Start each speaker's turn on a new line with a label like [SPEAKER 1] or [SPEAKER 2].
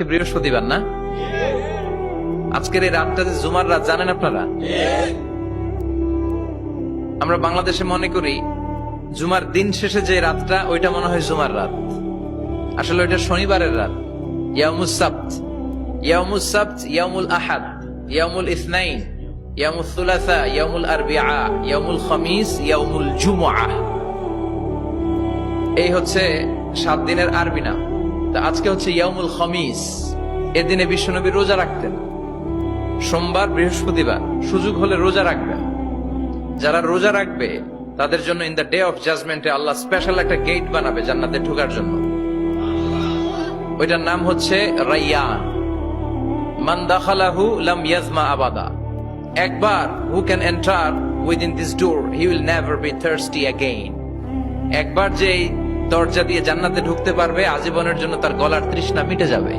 [SPEAKER 1] বৃহস্পতিবার না? আজকের এই রাতটা যে জুমার রাত জানেন আপনারা? আমরা বাংলাদেশে মনে করি জুমার দিন শেষে যে রাতটা ওইটা মনে হয় জুমার রাত, আসলে ওইটা শনিবারের রাত। ইয়াউমুস সাবত, ইয়াউমুস সাবত, ইয়াউমুল আহাদ, ইয়াউমুল ইসনাইন, ইয়াউমুল সুলাসা, ইয়াউমুল আরবিআ, ইয়াউমুল খামিস, ইয়াউমুল জুমআহ। এই হচ্ছে 7 দিনের আরবি নাম। তা আজকে হচ্ছে ইয়াউমুল খামিস। এদিনে বিশ্বনবী রোজা রাখতেন, সোমবার বৃহস্পতিবার সুযোগ হলে রোজা রাখবেন। যারা রোজা রাখবে তাদের জন্য ইন দ্য ডে অফ জাজমেন্টে আল্লাহ স্পেশাল একটা গেট বানাবে জান্নাতে ঢোকার জন্য। ওইটার নাম হচ্ছে রাইয়ান। মান দাখালাহু লাম ইয়াজমা আবাদা। একবার who can enter within this door he will never be thirsty again. একবার যে দরজা দিয়ে জান্নাতে ঢুকতে পারবে আজীবনের জন্য তার গলার তৃষ্ণা মিটে যাবে।